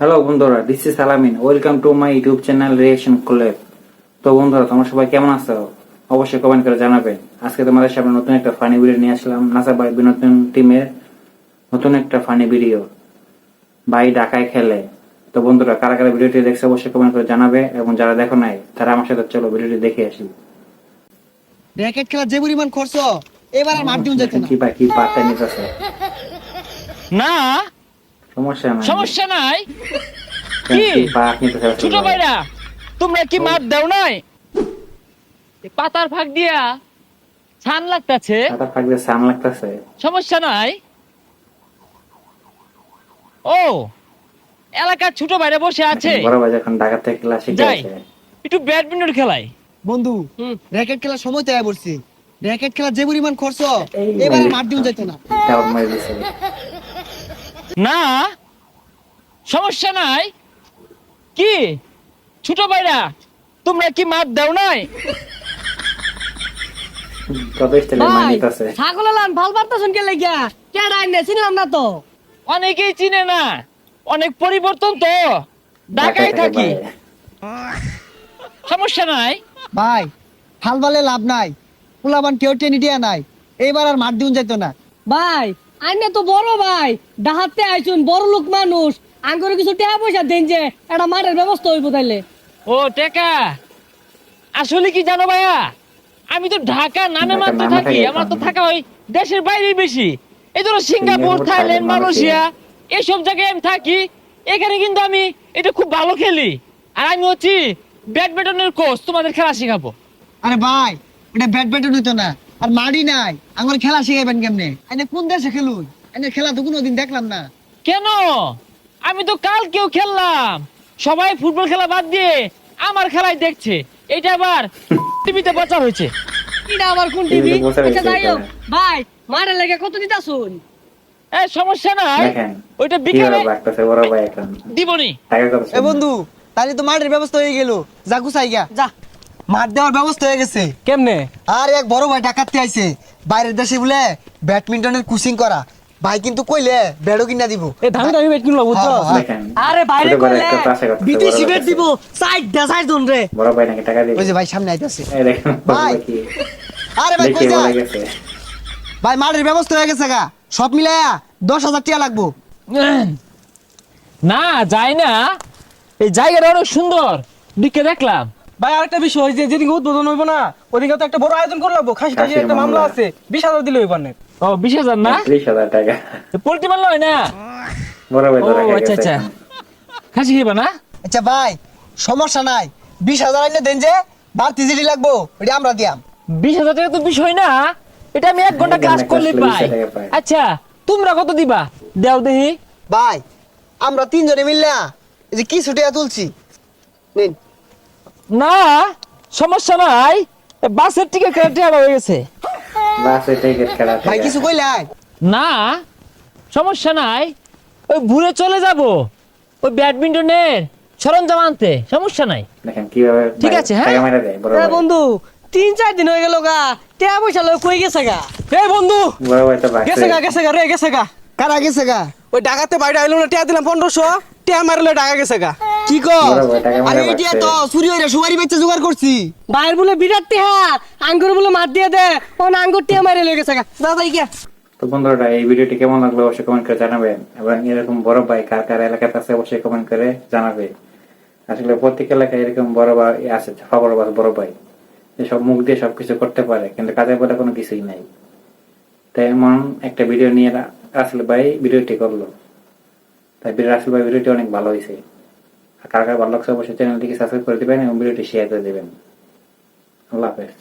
Hello বন্ধুরা, this is Alamin. Welcome to my YouTube channel reaction club. তো বন্ধুরা, তোমরা সবাই কেমন আছো? অবশ্যই কমেন্ট করে জানাবেন। আজকে তোমাদের সামনে নতুন একটা ফানি ভিডিও নিয়ে আসলাম। নাসা ভাই বিনোদন টিমের নতুন একটা ফানি ভিডিও, ভাই ঢাকায় খেলে। তো বন্ধুরা, কারা কারা ভিডিওটি দেখছে অবশ্যই কমেন্ট করে জানাবে, এবং যারা দেখো নাই তারা আমার সাথে চলো ভিডিওটি দেখে আসি। র্যাকেট খেলা যে পরিমাণ খরচ, এবার আর মাঠ দিন যেত না। কি বা কি পাতা নিতেছে? না সমস্যা নাই, সমস্যা নাই। কি পাত নিতেছে ছোট ভাইরা, তোমরা কি মাপ দাও নাই? এ পাতার ফাঁক দিয়া ছান লাগতাছে, পাতা ফাঁকলে সান লাগতেছে। সমস্যা নাই। ও এলাকার ছোট ভাইরা বসে আছে, বড় ভাই যখন ঢাকা থেকে ক্লাস শিখে যাই আসে। একটু ব্যাডমিন্টন খেলাই। বন্ধু, র্যাকেট খেলার সময় তৈরি করছি। র্যাকেট খেলা যে পরিমাণ খরচ, এই এবার আর মাঠ দিন যেত না। টাউন মারি দিছে। না সমস্যা নাই। কি ছোট ভাইরা, তোমরা কি মাপ দাও নাই? কত স্টাইলে মানিতেছে। ছাগল লান ভাল পারতাছুন কে লাগিয়া কেডা আইনে চিনলাম না তো। অনেকেই চিনে না, অনেক পরিবর্তন তো, ঢাকায় থাকি, সমস্যা নাই। ভাই, হাল বালে লাভ নাই, পোলাবান কেউ টেনে দিয়া নাই, এবার আর মাঠ দিন যেত না। ভাই আইনে তো বড় ভাই, ডাহাতে আইছুন বড় লোক মানুষ, আঙ্গুরে কিছু টাকা পয়সা দেন যে একটা মাঠের ব্যবস্থা হইব তাইলে। ও টেকা, আসলে কি জানো ভাইয়া, আমি তো ঢাকা নামে ঢাকার মাত্র নামে থাকি, থাকি আমার তো এখন। থাকা হয় দেশের বাইরে বেশি। এই ধরো Singapore, Singapore, Thailand, Thailand, Malaysia এইসব জায়গায় আমি থাকি। এখানে কিন্তু আমি এটা খুব ভালো খেলি, আর আমি হচ্ছি ব্যাডমিন্টনের কোচ, তোমাদের খেলা শেখাবো। আরে ভাই, এটা ব্যাডমিন্টন হইতো না, আর মাঠই নাই, আমার খেলা শিখাইবেন কেমনে? এনে কোন দেশে খেলুন? এনে খেলা তো কোনোদিন দেখলাম না। কেন, আমি তো কালকেও খেললাম। সবাই ফুটবল খেলা বাদ দিয়ে আমার খেলাই দেখছে, এটা আবার টিভিতে প্রচার হয়েছে। এটা আবার কোন এই যে টিভি? বসে আচ্ছা রয়েছে যাই হোক, এখানে। ভাই মাঠের লেগে কত দিতাছুন? সমস্যা নাই, দেখেন ওইটা কিভাবে বিকেলে লাগতেছে বড় ভাই এখন। দিবনি। টাকা কত? এ বন্ধু, তাহলে তো মাঠের ব্যবস্থা হয়ে গেল, যা গুছাই গা। যা। মাঠ দেওয়ার ব্যবস্থা হয়ে গেছে। কেমনে? আর এক বড় ভাই ডাকাতে আইছে, বাইরের দেশে বলে ব্যাডমিন্টনের কোচিং করা। ভাই কিন্তু কইলে ব্যাডও কিনা দিব। এ দামি দামি বেট কিনলো বুঝছো? হ্যাঁ, হ্যাঁ। দেখেন আরে বাইরে ছোট করে কইলে একটা ক্লাসে করতেছে, বিদেশি বড় বেট ভাই দিব, সাইড দা সাইড জন রে। বড় ভাই নাকি টাকা দিবে। ওই যে ভাই সামনে আইতাছে। এই দেখেন বড় ভাই। ভাই কি আরে ভাই কই দেখে বলে যায়? গেছে। ভাই মাঠের ব্যবস্থা হয়ে গেছে গা, সব মিলায়া 10,000 টাকা লাগবো। না যায় না, এই জায়গাটা অনেক সুন্দর, দিকে দেখলাম। ভাই আরেকটা বিষয়, যে যেদিকে উদ্বোধন হইব না, ওদিকে তো একটা বড় আয়োজন করে লাগবো। খাসি টাসির খাসির একটা মামলা মামলা। আছে, 20,000 দিলে হইবার না। ও 20,000 না, 30,000 টাকা। পোল্ট্রি মারল হয় না। বড় ভাই ও তো টাকা আচ্ছা গেছে আচ্ছা, এখন। খাসি খেবা না? আচ্ছা ভাই, সমস্যা নাই, 20,000 আইলে দেন যে, বাড়তি জিডি লাগবো ওটা আমরা দিয়াম। 20,000 টাকা তো বিষয় না, এটা আমি 1 ঘন্টা এক ক্লাস ঘন্টা করলে class করলে পাই। 20,000 টাকা পাই। আচ্ছা তোমরা কত দিবা দেও দেখি। ভাই, আমরা তিনজনে মিললা এই যে কি ছুটিয়া তুলছি, নিন। না সমস্যা নাই, বাসের টিকিট কেটে হয়ে গেছে। বাসে টিকিট কাটা ভাই টাকা। কিছু কইলাই? না সমস্যা নাই, ওই ঘুরে চলে যাব ওই ব্যাডমিন্টনের সরঞ্জাম আনতে, সমস্যা নাই। দেখেন কিভাবে ঠিক ভাই আছে, হ্যাঁ? টাকা মেরে দেয় বড় এ ভাই। বন্ধু 3-4 দিন হয়ে গেল গা, টাকা পয়সা লয় কই গেছে গা? এই বন্ধু, বড় ভাই তো গেছে গা বাকি। গেছে গা রে, গেছে গা। কারা গেছে গা? ওই ডাকাতে বাইরে আইলো না, টিয়া দিলাম 1500, টিয়া মারলে টাকা গেছে গা। কি কর? বড় ভাই টাকা আরে মেরে এটা বাকছে। তো চুরি হইরা সুপারি বেচে জোগাড় করছি। বাইর বলে বিরাট টিহা, আঙ্গুর বলে মার দিয়ে দে, ও আঙ্গুর টিয়া মারে লয়ে গেছে গা। দাদা গিয়া। তো বন্ধুরা, এই ভিডিওটি কেমন লাগলো অবশ্যই কমেন্ট করে জানাবেন, এবং এরকম বড় ভাই কার কার এলাকাতে আছে অবশ্যই কমেন্ট করে জানাবে। আসলে প্রত্যেক এলাকায় এরকম বড় ভাই আছে, বড় ভাই সব মুখ দিয়ে সবকিছু করতে পারে, কিন্তু কাজে বলে কোনো কিছুই নাই। তাই এমন একটা ভিডিও নিয়ে রাসেল ভাই ভিডিওটি করলো। তাই রাসেল ভাই ভিডিওটি অনেক ভালো হয়েছে। আর কার কার ভালো লাগছে অবশ্যই চ্যানেলটিকে সাবস্ক্রাইব করে দিবেন এবং ভিডিওটি শেয়ার করে দিবেন। আল্লাহ হাফেজ।